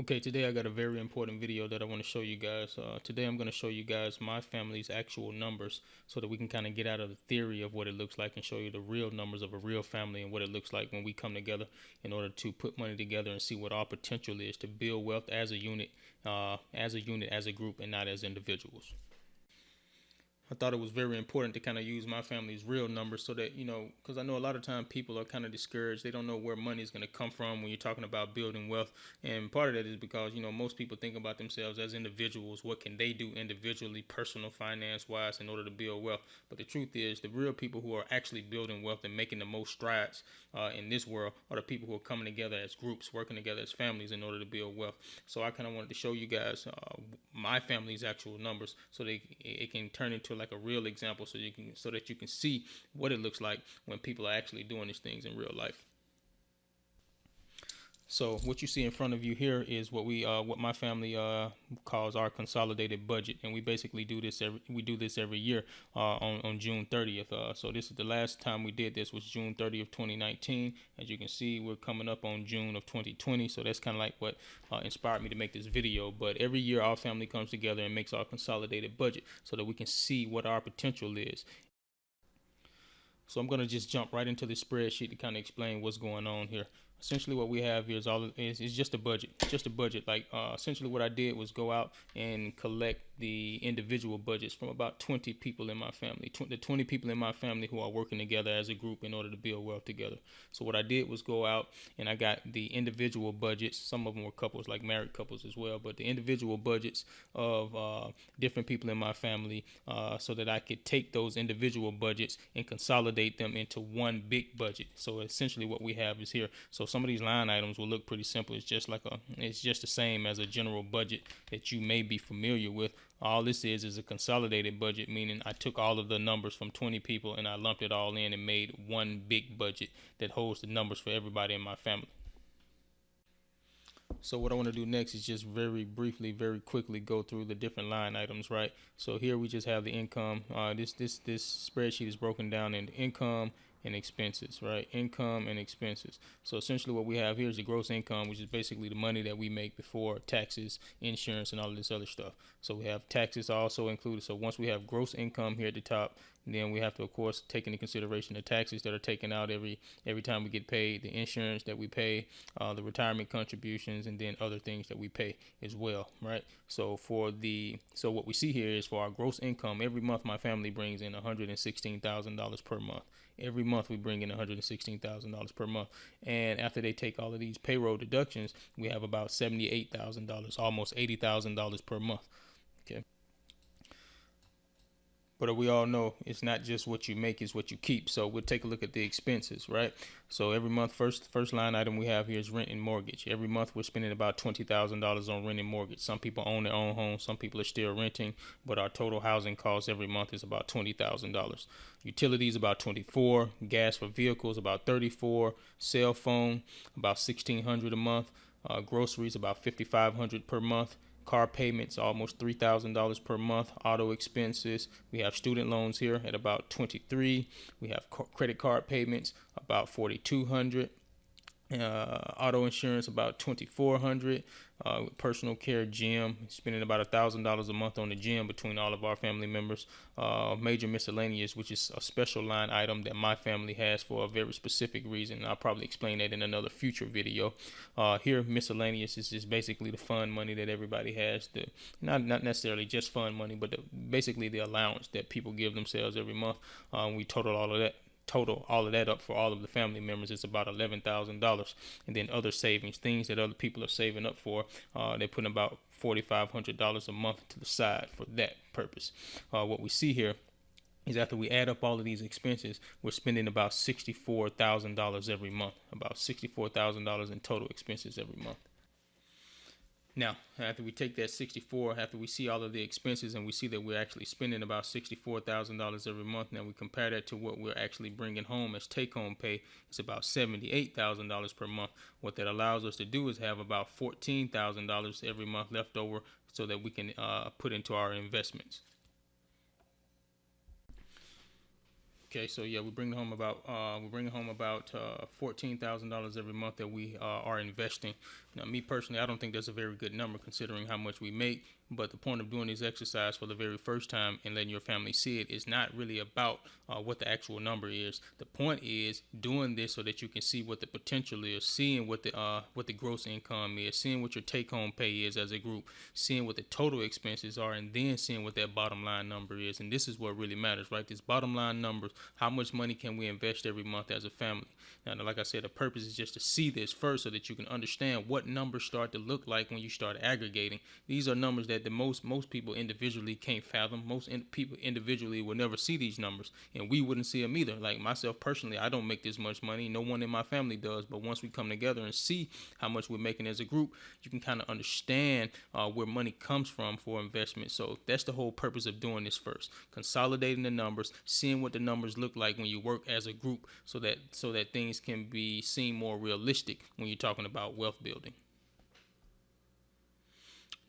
Okay, today I got a very important video that I want to show you guys. Today I'm going to show you guys my family's actual numbers so that we can kind of get out of the theory of what it looks like and show you the real numbers of a real family and what it looks like when we come together in order to put money together and see what our potential is to build wealth as a unit, as a group, and not as individuals. I thought it was very important to kind of use my family's real numbers so that, because I know a lot of time people are kind of discouraged. They don't know where money is going to come from when you're talking about building wealth. And part of that is because, most people think about themselves as individuals. What can they do individually, personal finance wise, in order to build wealth? But the truth is, the real people who are actually building wealth and making the most strides in this world are the people who are coming together as groups, working together as families in order to build wealth. So I kind of wanted to show you guys my family's actual numbers so that it can turn into like a real example so that you can see what it looks like when people are actually doing these things in real life. So what you see in front of you here is what my family calls our consolidated budget, and we basically do this every year on June 30th. So this is the last time we did this was June 30th, 2019. As you can see, we're coming up on June of 2020. So that's kind of like what inspired me to make this video. But every year our family comes together and makes our consolidated budget so that we can see what our potential is. So I'm going to just jump right into the spreadsheet to kind of explain what's going on here. Essentially what we have here is just a budget, like essentially what I did was go out and collect the individual budgets from about 20 people in my family, the 20 people in my family who are working together as a group in order to build wealth together. So what I did was go out and I got the individual budgets. Some of them were couples, like married couples as well, but the individual budgets of different people in my family so that I could take those individual budgets and consolidate them into one big budget. So essentially what we have is here. So some of these line items will look pretty simple. It's just the same as a general budget that you may be familiar with. All this is a consolidated budget, meaning I took all of the numbers from 20 people and I lumped it all in and made one big budget that holds the numbers for everybody in my family. So what I want to do next is just very briefly, very quickly go through the different line items, right? So here we just have the income. This spreadsheet is broken down into income and expenses, right? Income and expenses. So essentially what we have here is the gross income, which is basically the money that we make before taxes, insurance, and all of this other stuff. So we have taxes also included. So once we have gross income here at the top, then we have to, of course, take into consideration the taxes that are taken out every time we get paid, the insurance that we pay, the retirement contributions, and then other things that we pay as well, right? So what we see here is for our gross income, every month my family brings in $116,000 per month. Every month we bring in $116,000 per month, and after they take all of these payroll deductions, we have about $78,000, almost $80,000 per month. Okay. But we all know it's not just what you make, it's what you keep. So we'll take a look at the expenses, right? So every month, first line item we have here is rent and mortgage. Every month we're spending about $20,000 on rent and mortgage. Some people own their own home, some people are still renting, but our total housing cost every month is about $20,000. Utilities about 24, gas for vehicles about 34, cell phone about 1,600 a month, groceries about 5,500 per month. Car payments almost $3,000 per month. Auto expenses, we have student loans here at about 23. We have credit card payments about 4,200. Auto insurance about 2,400. Personal care, gym, spending about $1,000 a month on the gym between all of our family members. Major miscellaneous, which is a special line item that my family has for a very specific reason. I'll probably explain that in another future video. Here, miscellaneous is just basically the fun money that everybody has. Not necessarily just fun money, but basically the allowance that people give themselves every month. We total all of that up for all of the family members. It's about $11,000, and then other savings, things that other people are saving up for. They're putting about $4,500 a month to the side for that purpose. What we see here is after we add up all of these expenses, we're spending about $64,000 every month. About $64,000 in total expenses every month. Now, after we take that 64, after we see all of the expenses and we see that we're actually spending about $64,000 every month, now we compare that to what we're actually bringing home as take-home pay. It's about $78,000 per month. What that allows us to do is have about $14,000 every month left over so that we can put into our investments. Okay, so yeah, we're bringing home about $14,000 every month that we are investing. Now, me personally, I don't think that's a very good number considering how much we make. But the point of doing this exercise for the very first time and letting your family see it is not really about what the actual number is. The point is doing this so that you can see what the potential is, seeing what the gross income is, seeing what your take-home pay is as a group, seeing what the total expenses are, and then seeing what that bottom line number is. And this is what really matters, right? This bottom line numbers, how much money can we invest every month as a family? Now, like I said, the purpose is just to see this first so that you can understand what numbers start to look like when you start aggregating. These are numbers that the most people individually can't fathom. Most people individually will never see these numbers, and we wouldn't see them either. Like myself personally, I don't make this much money. No one in my family does. But once we come together and see how much we're making as a group, you can kind of understand where money comes from for investment. So that's the whole purpose of doing this first. Consolidating the numbers, seeing what the numbers look like when you work as a group, so that things can be seen more realistic when you're talking about wealth building.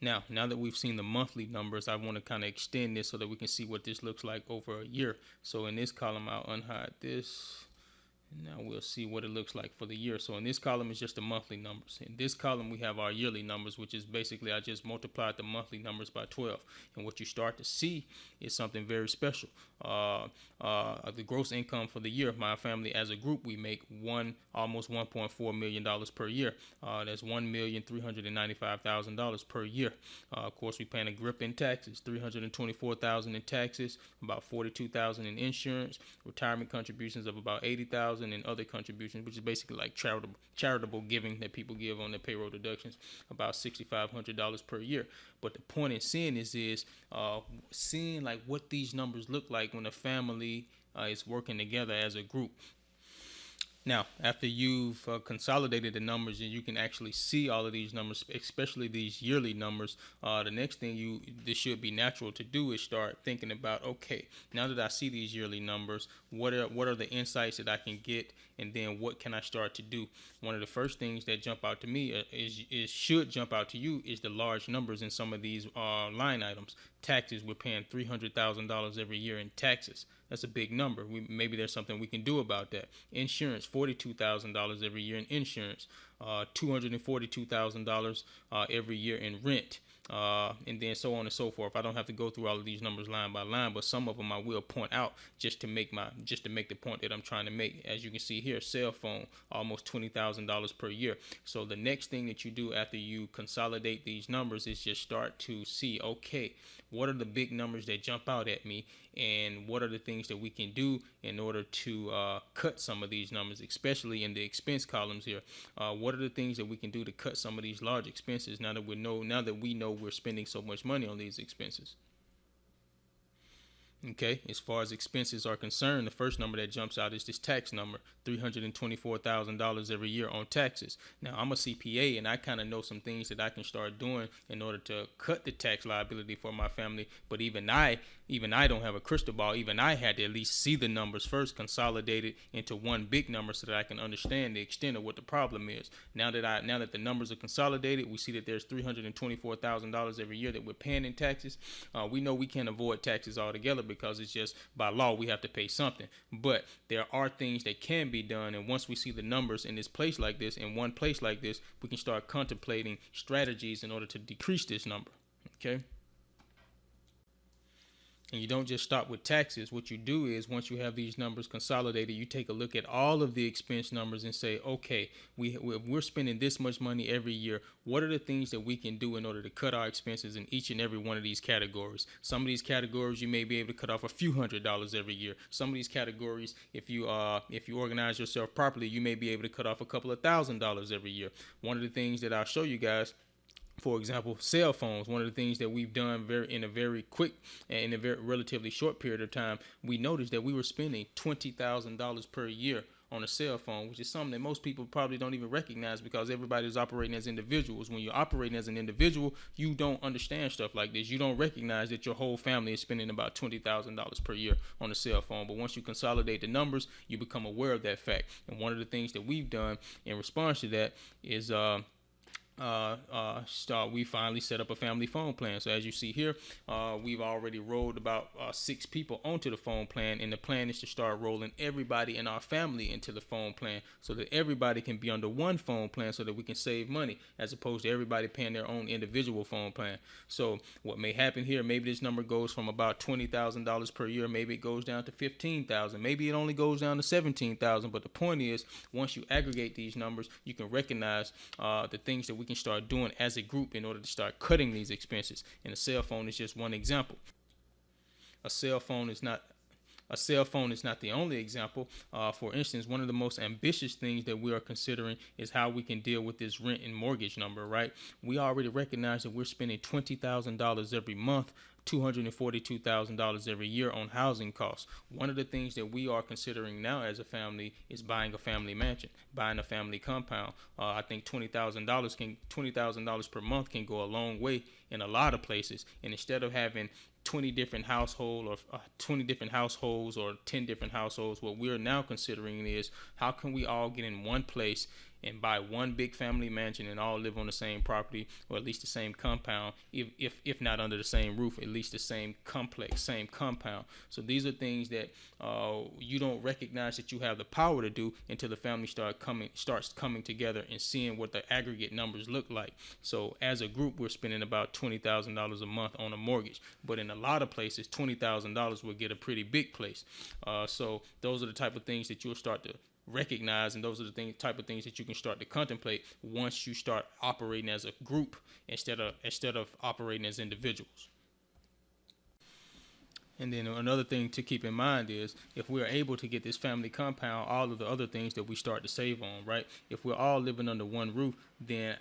Now that we've seen the monthly numbers, I want to kind of extend this so that we can see what this looks like over a year. So in this column, I'll unhide this. And now we'll see what it looks like for the year. So in this column is just the monthly numbers. In this column, we have our yearly numbers, which is basically I just multiplied the monthly numbers by 12. And what you start to see is something very special. The gross income for the year, my family as a group, we make almost $1.4 million per year. That's $1,395,000 per year. Of course, we paying a grip in taxes, $324,000 in taxes, about $42,000 in insurance, retirement contributions of about $80,000, and other contributions, which is basically like charitable giving that people give on their payroll deductions, about $6,500 per year. But the point in seeing this is seeing like what these numbers look like when a family is working together as a group. Now, after you've consolidated the numbers and you can actually see all of these numbers, especially these yearly numbers, the next thing this should be natural to do is start thinking about, okay, now that I see these yearly numbers, what are the insights that I can get, and then what can I start to do? One of the first things that jump out to me should jump out to you is the large numbers in some of these line items. Taxes, we're paying $300,000 every year in taxes. That's a big number. Maybe there's something we can do about that. Insurance, $42,000 every year in insurance, $242,000 every year in rent, and then so on and so forth. I don't have to go through all of these numbers line by line, but some of them I will point out just to make the point that I'm trying to make. As you can see here, cell phone, almost $20,000 per year. So the next thing that you do after you consolidate these numbers is just start to see, okay, what are the big numbers that jump out at me, and what are the things that we can do in order to cut some of these numbers, especially in the expense columns here. What are the things that we can do to cut some of these large expenses now that we know we're spending so much money on these expenses? Okay, as far as expenses are concerned, the first number that jumps out is this tax number, $324,000 every year on taxes. Now, I'm a CPA, and I kind of know some things that I can start doing in order to cut the tax liability for my family. But even I don't have a crystal ball. Even I had to at least see the numbers first, consolidated into one big number so that I can understand the extent of what the problem is. Now that the numbers are consolidated, we see that there's $324,000 every year that we're paying in taxes. We know we can't avoid taxes altogether, because it's just by law we have to pay something. But there are things that can be done, and once we see the numbers in one place like this, we can start contemplating strategies in order to decrease this number. Okay? And you don't just stop with taxes. What you do is, once you have these numbers consolidated, you take a look at all of the expense numbers and say, okay, we're spending this much money every year. What are the things that we can do in order to cut our expenses in each and every one of these categories? Some of these categories you may be able to cut off a few $100s every year. Some of these categories, if you organize yourself properly, you may be able to cut off a couple of $1,000s every year. One of the things that I'll show you guys, for example, cell phones. One of the things that we've done in a very quick and in a very relatively short period of time, we noticed that we were spending $20,000 per year on a cell phone, which is something that most people probably don't even recognize, because everybody's operating as individuals. When you're operating as an individual, you don't understand stuff like this. You don't recognize that your whole family is spending about $20,000 per year on a cell phone. But once you consolidate the numbers, you become aware of that fact. And one of the things that we've done in response to that is we finally set up a family phone plan. So as you see here, we've already rolled about 6 people onto the phone plan, and the plan is to start rolling everybody in our family into the phone plan so that everybody can be under one phone plan so that we can save money as opposed to everybody paying their own individual phone plan. So what may happen here, maybe this number goes from about $20,000 per year, maybe it goes down to $15,000, maybe it only goes down to $17,000. But the point is, once you aggregate these numbers, you can recognize the things that we can start doing as a group in order to start cutting these expenses. And a cell phone is just one example. A cell phone is not the only example. For instance, one of the most ambitious things that we are considering is how we can deal with this rent and mortgage number, right? We already recognize that we're spending $20,000 every month, $242,000 every year on housing costs. One of the things that we are considering now as a family is buying a family mansion, buying a family compound. I think $20,000 per month can go a long way in a lot of places. And instead of having 20 different households or 10 different households, what we're now considering is how can we all get in one place and buy one big family mansion and all live on the same property, or at least the same compound, if not under the same roof, at least the same complex, same compound. So these are things that you don't recognize that you have the power to do until the family starts coming together and seeing what the aggregate numbers look like. So as a group, we're spending about $20,000 a month on a mortgage, but in a lot of places, $20,000 will get a pretty big place. So those are the type of things that you'll start to recognize, and those are the type of things that you can start to contemplate once you start operating as a group instead of operating as individuals. And then another thing to keep in mind is if we're able to get this family compound, all of the other things that we start to save on, right? If we're all living under one roof, then,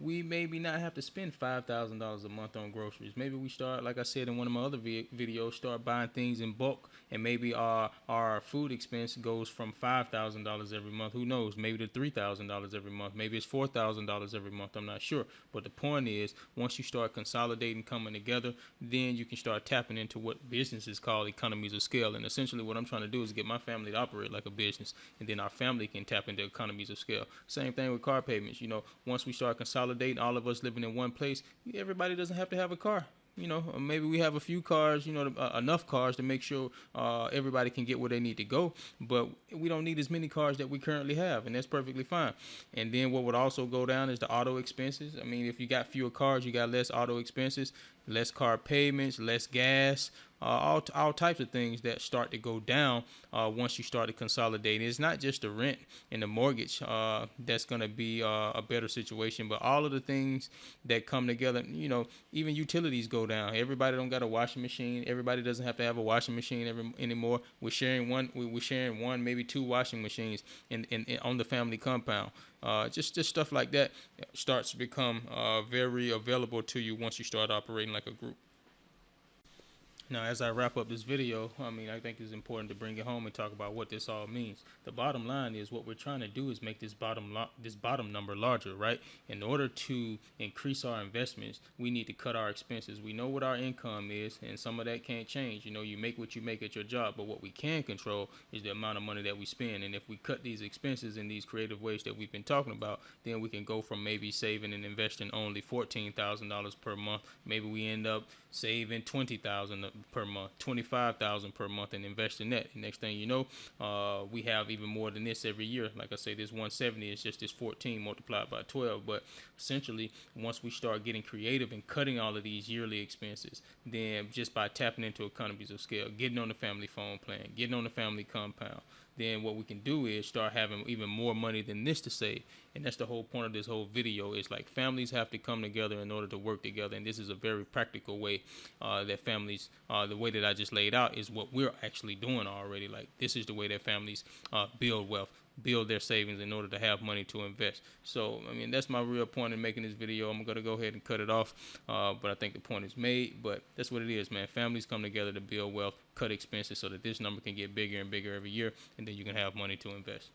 we maybe not have to spend $5,000 a month on groceries. Maybe we start, like I said in one of my other videos, start buying things in bulk, and maybe our food expense goes from $5,000 every month. Who knows? Maybe to $3,000 every month. Maybe it's $4,000 every month. I'm not sure. But the point is, once you start consolidating, coming together, then you can start tapping into what business is called economies of scale. And essentially what I'm trying to do is get my family to operate like a business, and then our family can tap into economies of scale. Same thing with car payments. Once we start consolidating, all of us living in one place, everybody doesn't have to have a car. Maybe we have a few cars, enough cars to make sure everybody can get where they need to go, but we don't need as many cars that we currently have, and that's perfectly fine. And then what would also go down is the auto expenses. I mean, if you got fewer cars, you got less auto expenses, less car payments, less gas, all types of things that start to go down once you start to consolidate. It's not just the rent and the mortgage that's going to be a better situation, but all of the things that come together. Even utilities go down. Everybody don't got a washing machine. Everybody doesn't have to have a washing machine anymore. We're sharing one, maybe two washing machines in on the family compound. Just stuff like that starts to become very available to you once you start operating like a group. Now, as I wrap up this video, I think it's important to bring it home and talk about what this all means. The bottom line is what we're trying to do is make this bottom number larger, right? In order to increase our investments, we need to cut our expenses. We know what our income is, and some of that can't change. You make what you make at your job, but what we can control is the amount of money that we spend. And if we cut these expenses in these creative ways that we've been talking about, then we can go from maybe saving and investing only $14,000 per month. Maybe we end up saving $20,000 per month, $25,000 per month, and invest in that. And next thing you know, we have even more than this every year. Like I say, this 170 is just this 14 multiplied by 12. But essentially, once we start getting creative and cutting all of these yearly expenses, then just by tapping into economies of scale, getting on the family phone plan, getting on the family compound, then what we can do is start having even more money than this to save. And that's the whole point of this whole video. Is like families have to come together in order to work together. And this is a very practical way that families, the way that I just laid out is what we're actually doing already. Like this is the way that families build wealth, build their savings in order to have money to invest. So, that's my real point in making this video. I'm going to go ahead and cut it off. But I think the point is made. But that's what it is, man. Families come together to build wealth, cut expenses so that this number can get bigger and bigger every year. And then you can have money to invest.